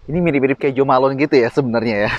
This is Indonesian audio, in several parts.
Ini mirip-mirip kayak Jo Malone gitu ya sebenarnya ya.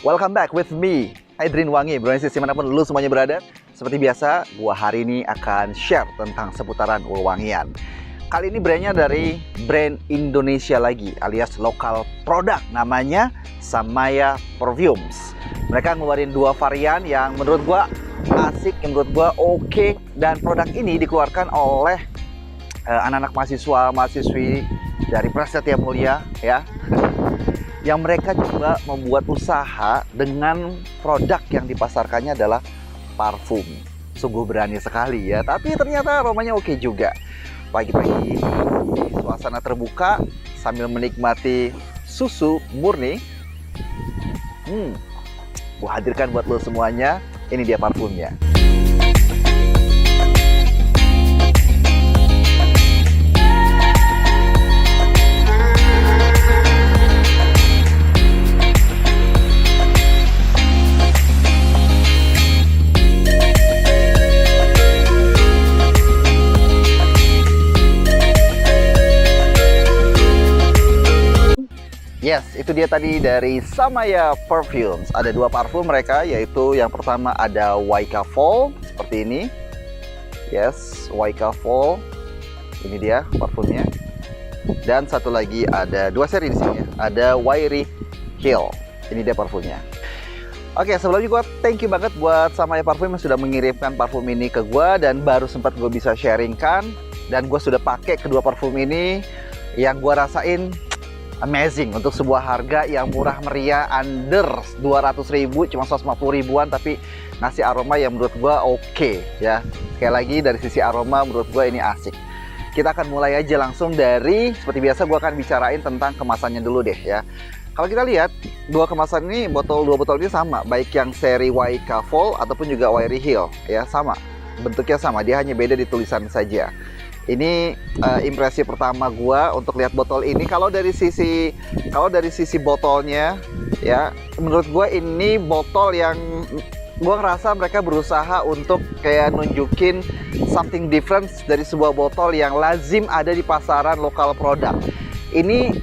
Welcome back with me, Adrian Wangi. Berorganisasi manapun lu semuanya berada. Seperti biasa, gua hari ini akan share tentang seputaran wewangian. Kali ini brandnya dari brand Indonesia lagi, alias lokal produk. Namanya Samaya Perfumes. Mereka ngeluarin dua varian yang menurut gua asik, yang menurut gua oke. Dan produk ini dikeluarkan oleh anak-anak mahasiswi dari Prasetya Mulia ya. Yang mereka coba membuat usaha dengan produk yang dipasarkannya adalah parfum. Sungguh berani sekali ya, tapi ternyata aromanya oke juga. Pagi-pagi ini suasana terbuka sambil menikmati susu murni. Gua hadirkan buat lo semuanya. Ini dia parfumnya. Yes, itu dia tadi dari Samaya Perfumes. Ada dua parfum mereka, yaitu yang pertama ada Waika Fall seperti ini. Yes, Waika Fall. Ini dia parfumnya. Dan satu lagi ada dua seri di sini ya. Ada Wairy Hill. Ini dia parfumnya. Oke, sebelumnya gue thank you banget buat Samaya Parfum yang sudah mengirimkan parfum ini ke gue dan baru sempat gue bisa sharingkan. Dan gue sudah pakai kedua parfum ini yang gue rasain amazing untuk sebuah harga yang murah meriah, under 200.000, cuma 150 ribuan, tapi ngasih aroma yang menurut gua oke ya. Sekali lagi dari sisi aroma menurut gua ini asik. Kita akan mulai aja langsung dari, seperti biasa gua akan bicarain tentang kemasannya dulu deh ya. Kalau kita lihat dua kemasan ini, dua botol ini sama, baik yang seri Waika Fall ataupun juga Wairy Hill ya, sama. Bentuknya sama, dia hanya beda di tulisan saja. Ini impresi pertama gua untuk lihat botol ini. Kalau dari sisi botolnya ya, menurut gua ini botol yang gua ngerasa mereka berusaha untuk kayak nunjukin something different dari sebuah botol yang lazim ada di pasaran lokal produk. Ini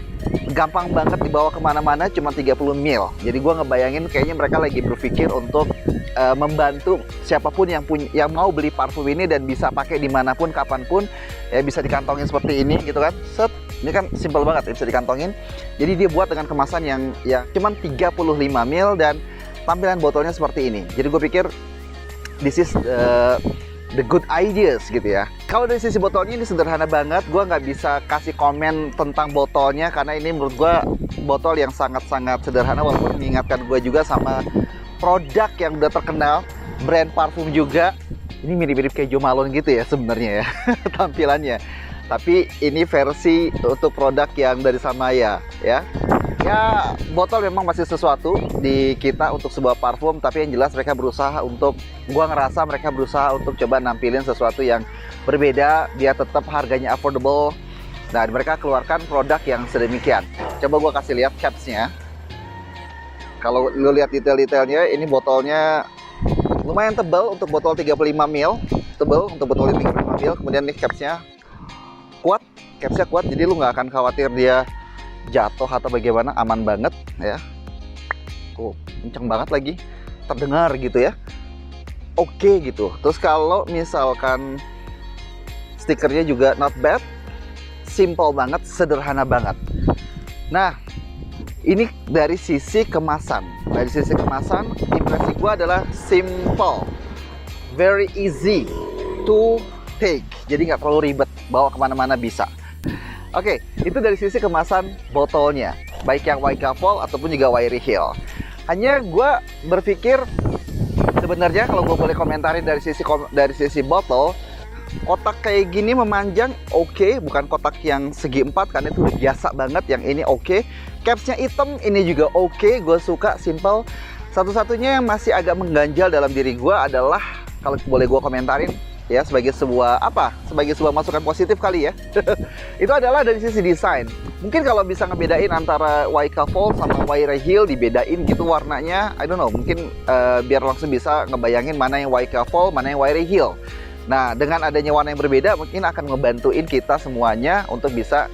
gampang banget dibawa kemana-mana, cuma 30 ml. Jadi gua ngebayangin kayaknya mereka lagi berpikir untuk membantu siapapun yang mau beli parfum ini dan bisa pakai dimanapun, kapanpun ya, bisa dikantongin seperti ini gitu kan. Set, ini kan simple banget ya, bisa dikantongin. Jadi dia buat dengan kemasan yang cuman 35 ml dan tampilan botolnya seperti ini. Jadi gue pikir this is the good ideas gitu ya. Kalau dari sisi botolnya ini sederhana banget, gue nggak bisa kasih komen tentang botolnya karena ini menurut gue botol yang sangat-sangat sederhana, walaupun mengingatkan gue juga sama produk yang udah terkenal, brand parfum juga. Ini mirip-mirip kayak Jo Malone gitu ya sebenarnya ya tampilannya. Tapi ini versi untuk produk yang dari Samaya ya. Ya, botol memang masih sesuatu di kita untuk sebuah parfum, tapi yang jelas mereka berusaha untuk, gua ngerasa mereka berusaha untuk coba nampilin sesuatu yang berbeda, dia tetap harganya affordable. Dan mereka keluarkan produk yang sedemikian. Coba gua kasih lihat capsnya. Kalau lu lihat detail-detailnya, ini botolnya lumayan tebal untuk botol 35 ml, tebal untuk botol 35 ml. Kemudian nih capsnya kuat, jadi lu nggak akan khawatir dia jatuh atau bagaimana, aman banget ya. Kenceng banget lagi, terdengar gitu ya. Oke gitu. Terus kalau misalkan stikernya juga not bad, simple banget, sederhana banget. Nah, ini dari sisi kemasan. Dari sisi kemasan, impresi gue adalah simple, very easy to take. Jadi nggak terlalu ribet, bawa kemana-mana bisa. Oke, itu dari sisi kemasan botolnya, baik yang Waika Fall ataupun juga Wairy Hill. Hanya gue berpikir sebenarnya kalau gue boleh komentarin dari sisi botol, kotak kayak gini memanjang oke, bukan kotak yang segi empat karena itu udah biasa banget. Yang ini oke. Capsnya hitam, ini juga oke, gue suka, simple. Satu-satunya yang masih agak mengganjal dalam diri gue adalah, kalau boleh gue komentarin, ya, sebagai sebuah apa? Sebagai sebuah masukan positif kali ya. Itu adalah dari sisi desain. Mungkin kalau bisa ngebedain antara Waika Fall sama Wairei Hill, dibedain gitu warnanya, I don't know, mungkin biar langsung bisa ngebayangin mana yang Waika Fall, mana yang Wairei Hill. Nah, dengan adanya warna yang berbeda mungkin akan ngebantuin kita semuanya untuk bisa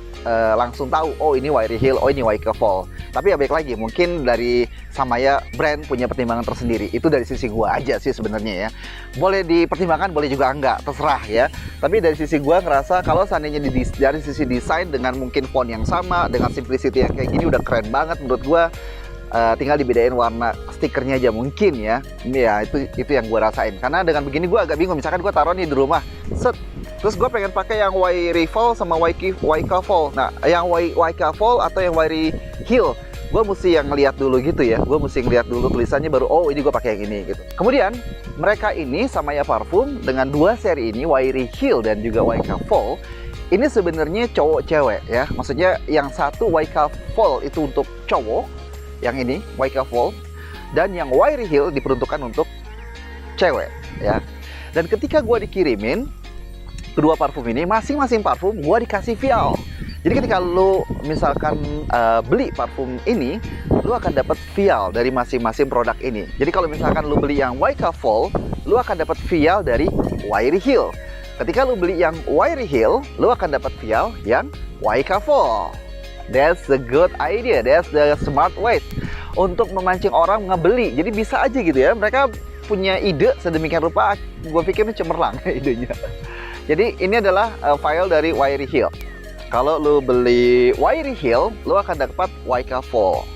langsung tahu, oh ini Wairei Hill, oh ini Waika Fall. Tapi ya baik lagi, mungkin dari Samaya brand punya pertimbangan tersendiri. Itu dari sisi gua aja sih sebenarnya ya. Boleh dipertimbangkan, boleh juga enggak, terserah ya. Tapi dari sisi gua ngerasa kalau seandainya dari sisi desain dengan mungkin font yang sama, dengan simplicity yang kayak gini udah keren banget menurut gua. Tinggal dibedain warna stikernya aja mungkin ya. Ya itu yang gue rasain. Karena dengan begini gue agak bingung. Misalkan gue taruh nih di rumah, set, terus gue pengen pakai yang Wairei Fall sama Waika Fall. Nah, yang Waika Fall atau yang Wairei Hill, gue mesti yang ngeliat dulu gitu ya. Gue mesti ngeliat dulu tulisannya baru, oh ini gue pakai yang ini gitu. Kemudian mereka ini Samaya Parfum dengan dua seri ini, Wairei Hill dan juga Waika Fall, ini sebenarnya cowok cewek ya. Maksudnya yang satu Waika Fall itu untuk cowok, yang ini Waika Fall, dan yang Wairei Hill diperuntukkan untuk cewek ya. Dan ketika gue dikirimin kedua parfum ini, masing-masing parfum gue dikasih vial. Jadi ketika lu misalkan beli parfum ini, lu akan dapat vial dari masing-masing produk ini. Jadi kalau misalkan lu beli yang Waika Fall, lu akan dapat vial dari Wairei Hill. Ketika lu beli yang Wairei Hill, lu akan dapat vial yang Waika Fall. That's the good idea, that's the smart way untuk memancing orang ngebeli. Jadi bisa aja gitu ya, mereka punya ide sedemikian rupa, gue pikir ini cemerlang idenya. Jadi ini adalah file dari Wairei Hill. Kalau lu beli Wairei Hill, lu akan dapat Waika Fall.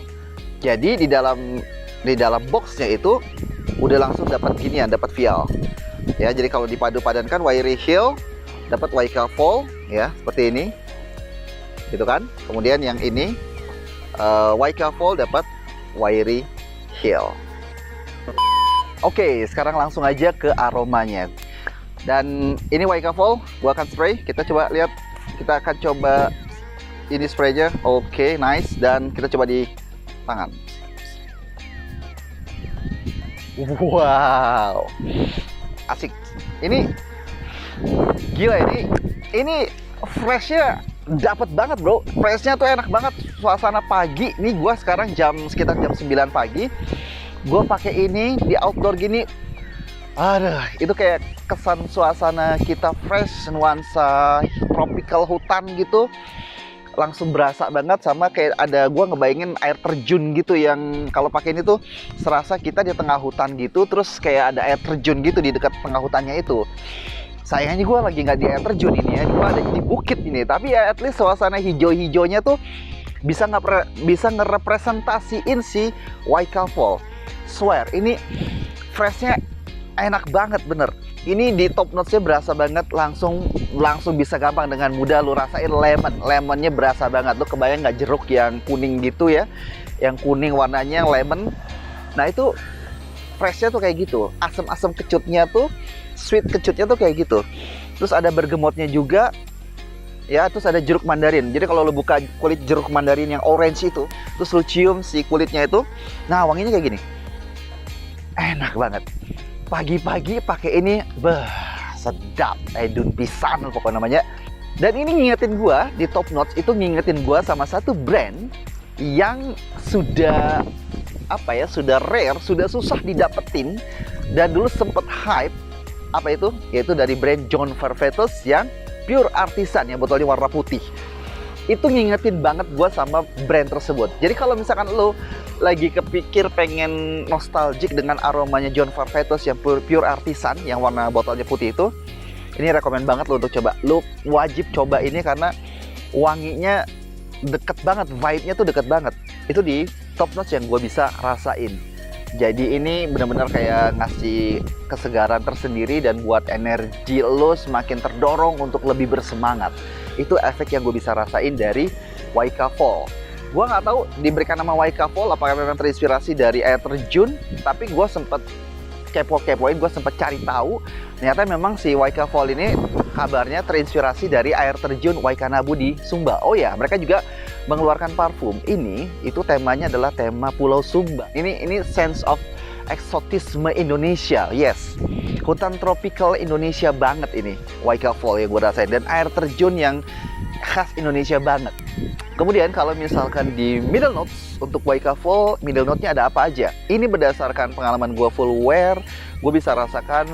Jadi di dalam boxnya itu udah langsung dapat ginian, dapat vial. Ya, jadi kalau dipadu-padankan Wairei Hill dapat Waika Fall ya, seperti ini. Gitu kan. Kemudian yang ini Waika Fall dapat Wairei Hill. Oke, sekarang langsung aja ke aromanya. Dan ini Waika Fall, gua akan spray. Kita coba lihat, kita akan coba ini spraynya. Oke, nice. Dan kita coba di tangan. Wow, asik. Ini gila, ini freshnya dapat banget bro, freshnya tuh enak banget, suasana pagi. Nih gue sekarang sekitar jam 9 pagi, gue pakai ini di outdoor gini, aduh, itu kayak kesan suasana kita fresh, nuansa tropical hutan gitu, langsung berasa banget. Sama kayak ada, gue ngebayangin air terjun gitu, yang kalau pakai ini tuh serasa kita di tengah hutan gitu, terus kayak ada air terjun gitu di dekat tengah hutannya itu. Sayangnya gue lagi nggak di air terjun ini ya, gue ada di bukit ini. Tapi ya at least suasana hijau-hijaunya tuh bisa ngerepresentasiin si Waika Fall. Swear, ini freshnya enak banget bener. Ini di top notesnya berasa banget, langsung bisa gampang dengan mudah lu rasain lemonnya berasa banget. Lu kebayang nggak jeruk yang kuning gitu ya, yang kuning warnanya lemon. Nah itu freshnya tuh kayak gitu, asam-asam kecutnya tuh, sweet kecutnya tuh kayak gitu. Terus ada bergamotnya juga ya, terus ada jeruk mandarin. Jadi kalau lo buka kulit jeruk mandarin yang orange itu, terus lo cium si kulitnya itu, nah wanginya kayak gini, enak banget. Pagi-pagi pakai ini, sedap, edun pisan pokoknya namanya. Dan ini ngingetin gua, di top notes itu ngingetin gua sama satu brand yang sudah sudah rare, sudah susah didapetin, dan dulu sempet hype. Apa itu? Yaitu dari brand John Varvatos yang pure artisan, yang botolnya warna putih. Itu ngingetin banget gue sama brand tersebut. Jadi kalau misalkan lo lagi kepikir pengen nostalgic dengan aromanya John Varvatos yang pure artisan, yang warna botolnya putih itu, ini rekomen banget lo untuk coba. Lo wajib coba ini karena wanginya deket banget, vibe-nya tuh deket banget. Itu di top notes yang gue bisa rasain. Jadi ini benar-benar kayak ngasih kesegaran tersendiri dan buat energi lo semakin terdorong untuk lebih bersemangat. Itu efek yang gue bisa rasain dari Waika Fall. Gue nggak tahu diberikan nama Waika Fall apakah memang terinspirasi dari air terjun, tapi gue sempet kepo-kepoin, gue sempet cari tahu. Ternyata memang si Waika Fall ini kabarnya terinspirasi dari air terjun Waikanabu di Sumba. Oh ya, mereka juga mengeluarkan parfum ini, itu temanya adalah tema Pulau Sumba. Ini sense of eksotisme Indonesia, yes. Hutan tropical Indonesia banget ini, Waika Fall yang gue rasain. Dan air terjun yang khas Indonesia banget. Kemudian kalau misalkan di middle notes, untuk Waika Fall, middle note-nya ada apa aja? Ini berdasarkan pengalaman gue full wear, gue bisa rasakan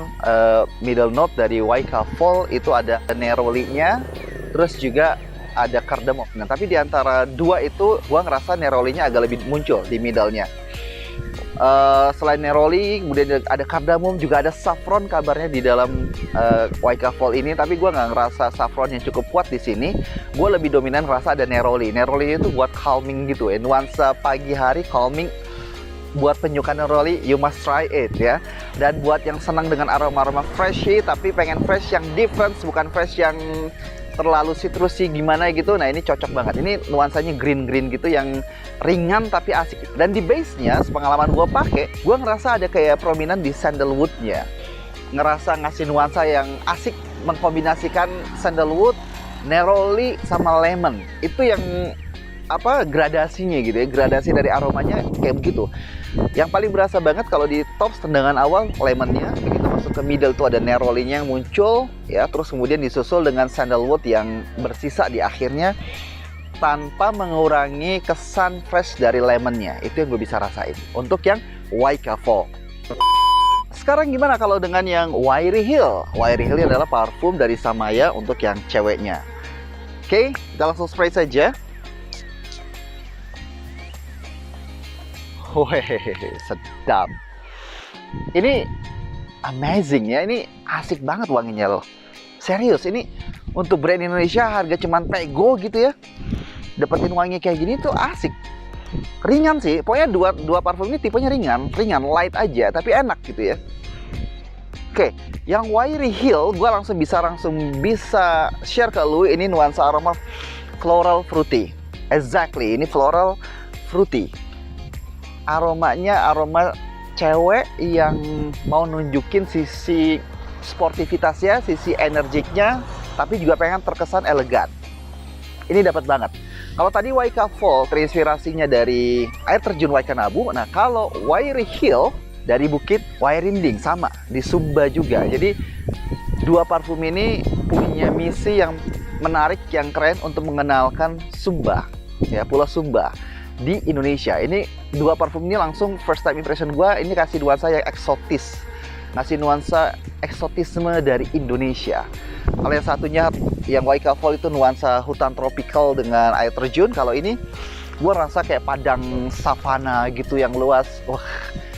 middle note dari Waika Fall itu ada neroli-nya, terus juga ada cardamom. Nah, tapi di antara dua itu, gue ngerasa neroli-nya agak lebih muncul di middle-nya. Selain neroli, kemudian ada cardamom, juga ada saffron kabarnya di dalam Waika Fall ini. Tapi gue nggak ngerasa saffron yang cukup kuat di sini. Gue lebih dominan ngerasa ada neroli. Neroli itu buat calming gitu ya, nuansa pagi hari calming. Buat penyuka neroli, you must try it ya. Dan buat yang senang dengan aroma-aroma freshy, tapi pengen fresh yang different, bukan fresh yang terlalu citrusy gimana gitu, nah ini cocok banget. Ini nuansanya green-green gitu yang ringan tapi asik. Dan di base-nya, sepengalaman gue pakai, gue ngerasa ada kayak prominent di sandalwood-nya. Ngerasa ngasih nuansa yang asik, mengkombinasikan sandalwood, neroli, sama lemon. Itu yang gradasinya gitu ya, gradasi dari aromanya kayak begitu. Yang paling berasa banget kalau di tops tendangan awal lemonnya, begitu masuk ke middle tuh ada nerolinya yang muncul ya, terus kemudian disusul dengan sandalwood yang bersisa di akhirnya tanpa mengurangi kesan fresh dari lemonnya. Itu yang gue bisa rasain untuk yang Waika Fall. Sekarang gimana kalau dengan yang Wiry Hill? Wiry Hill adalah parfum dari Samaya untuk yang ceweknya. Oke, kita langsung spray saja. Hehehe, sedap. Ini amazing ya, ini asik banget wanginya loh. Serius, ini untuk brand Indonesia harga cuman pego gitu ya. Dapetin wangi kayak gini tuh asik. Ringan sih, pokoknya dua parfum ini tipenya ringan, light aja, tapi enak gitu ya. Oke, yang Wiry Hill gue langsung bisa share ke lu. Ini nuansa aroma floral fruity. Exactly, ini floral fruity. Aromanya aroma cewek yang mau nunjukin sisi sportivitasnya, sisi energiknya, tapi juga pengen terkesan elegan. Ini dapat banget. Kalau tadi Waika Fall terinspirasinya dari air terjun Waikanabu, nah kalau Wiry Hill dari Bukit Wairinding, sama di Sumba juga. Jadi dua parfum ini punya misi yang menarik, yang keren untuk mengenalkan Sumba, ya, Pulau Sumba di Indonesia. Ini dua parfum ini langsung first time impression gue, ini kasih nuansa yang eksotis, ngasih nuansa eksotisme dari Indonesia. Kalau yang satunya yang Waika Fall itu nuansa hutan tropical dengan air terjun. Kalau ini gue rasa kayak padang savana gitu yang luas. Wah,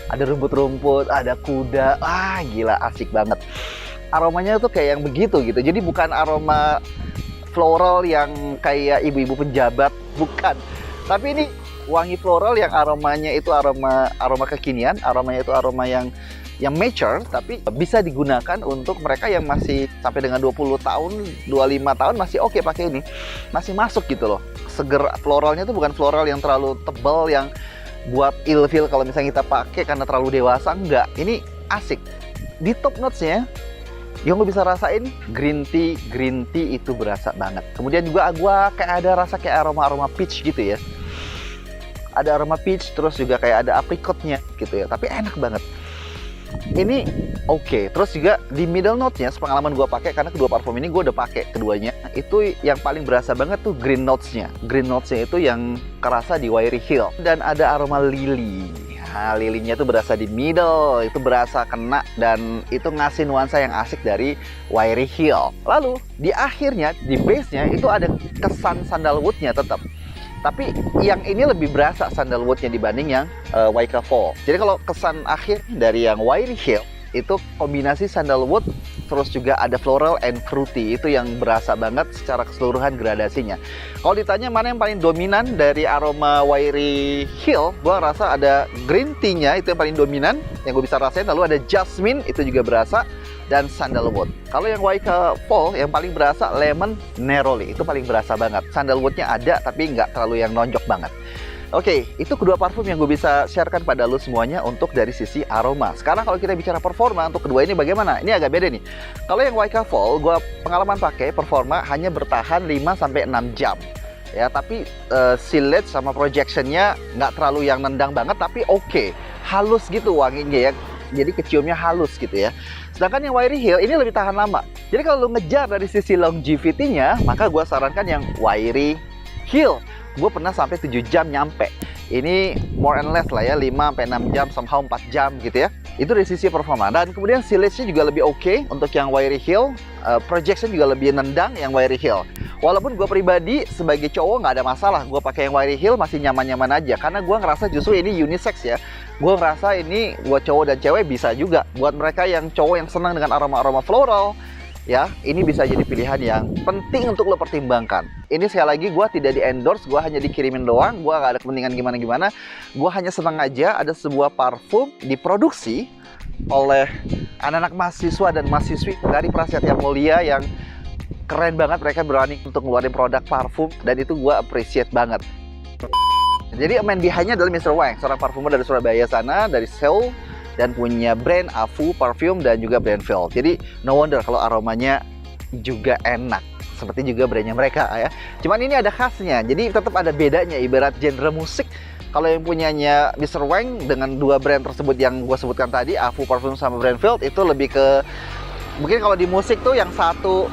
ada rumput-rumput, ada kuda. Wah, gila, asik banget. Aromanya tuh kayak yang begitu gitu. Jadi bukan aroma floral yang kayak ibu-ibu penjabat, bukan. Tapi ini wangi floral yang aromanya itu aroma kekinian, aromanya itu aroma yang mature, tapi bisa digunakan untuk mereka yang masih sampai dengan 20 tahun, 25 tahun masih oke pakai ini. Masih masuk gitu loh. Seger floralnya itu bukan floral yang terlalu tebal yang buat ilfeel kalau misalnya kita pakai karena terlalu dewasa, enggak. Ini asik. Di top notes-nya yang gue bisa rasain green tea itu berasa banget. Kemudian juga gue kayak ada rasa kayak aroma peach gitu ya. Ada aroma peach, terus juga kayak ada apricotnya gitu ya. Tapi enak banget. Ini oke. Terus juga di middle note-nya, pengalaman gue pakai karena kedua parfum ini gue udah pakai keduanya. Itu yang paling berasa banget tuh green notes-nya. Green notes-nya itu yang kerasa di Wiry Hill. Dan ada aroma lily. Nah, lilinya itu berasa di middle, itu berasa kena dan itu ngasih nuansa yang asik dari Wiry Hill. Lalu di akhirnya, di base-nya itu ada kesan sandalwood-nya tetap. Tapi yang ini lebih berasa sandalwood-nya dibanding yang Waika Fall. Jadi kalau kesan akhir dari yang Wiry Hill itu kombinasi sandalwood terus juga ada floral and fruity. Itu yang berasa banget secara keseluruhan gradasinya. Kalau ditanya mana yang paling dominan dari aroma Wiry Hill, gue rasa ada green tea-nya itu yang paling dominan yang gue bisa rasain. Lalu ada jasmine itu juga berasa, dan sandalwood. Kalau yang Waika Fall yang paling berasa lemon neroli, itu paling berasa banget. Sandalwoodnya ada tapi nggak terlalu yang nonjok banget. Oke, itu kedua parfum yang gue bisa sharekan pada lo semuanya untuk dari sisi aroma. Sekarang kalau kita bicara performa untuk kedua ini bagaimana? Ini agak beda nih. Kalau yang Waika Fall, gue pengalaman pakai performa hanya bertahan 5-6 jam. Ya, tapi silage sama projectionnya nggak terlalu yang nendang banget, tapi oke. Halus gitu wanginya ya. jadi keciumnya halus gitu ya. Sedangkan yang Wiry Hill ini lebih tahan lama. Jadi kalau lu ngejar dari sisi longevity-nya, maka gue sarankan yang Wiry Hill. Gue pernah sampai 7 jam nyampe. Ini more and less lah ya, 5-6 jam, somehow 4 jam gitu ya. Itu dari sisi performa. Dan kemudian silage-nya juga lebih oke untuk yang Wiry Hill. Projection juga lebih nendang yang Wiry Hill. Walaupun gue pribadi sebagai cowok nggak ada masalah. Gue pakai yang Wiry Hill masih nyaman-nyaman aja. Karena gue ngerasa justru ini unisex ya. Gue ngerasa ini buat cowok dan cewek bisa juga. Buat mereka yang cowok yang senang dengan aroma-aroma floral, ya, ini bisa jadi pilihan yang penting untuk lo pertimbangkan. Ini sekali lagi gue tidak di-endorse, gue hanya dikirimin doang, gue gak ada kepentingan gimana-gimana. Gue hanya senang aja ada sebuah parfum diproduksi oleh anak-anak mahasiswa dan mahasiswi dari Prasetya Mulia yang keren banget. Mereka berani untuk ngeluarin produk parfum dan itu gue appreciate banget. Jadi main behind-nya adalah Mr. Wang, seorang parfumer dari Surabaya sana, dari Seoul, dan punya brand Afu Parfum dan juga brand Phil. Jadi no wonder kalau aromanya juga enak, seperti juga brandnya mereka ya. Cuman ini ada khasnya, jadi tetap ada bedanya. Ibarat genre musik, kalau yang punyanya Mr. Wang dengan dua brand tersebut yang gue sebutkan tadi, Afu Parfum sama brand Phil, itu lebih ke mungkin kalau di musik tuh yang satu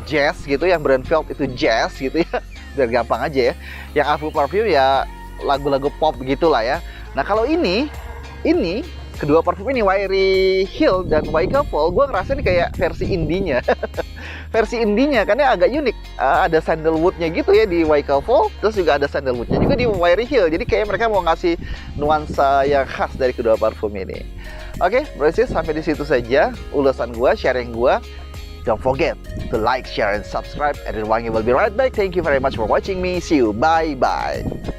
jazz gitu, yang brand Phil itu jazz gitu ya, biar gampang aja ya. Yang Afu Parfum ya lagu-lagu pop gitulah ya. Nah kalau ini kedua parfum ini, Wiry Hill dan Waika Fall, gue ngerasa ini kayak versi indinya. Versi indinya karena agak unik. Ada sandalwoodnya gitu ya di Waika Fall, terus juga ada sandalwoodnya juga di Wiry Hill. Jadi kayak mereka mau ngasih nuansa yang khas dari kedua parfum ini. Oke, berarti sampai di situ saja ulasan gue, sharing gue. Don't forget to like, share, and subscribe. And then Wangi will be right back. Thank you very much for watching me. See you. Bye-bye.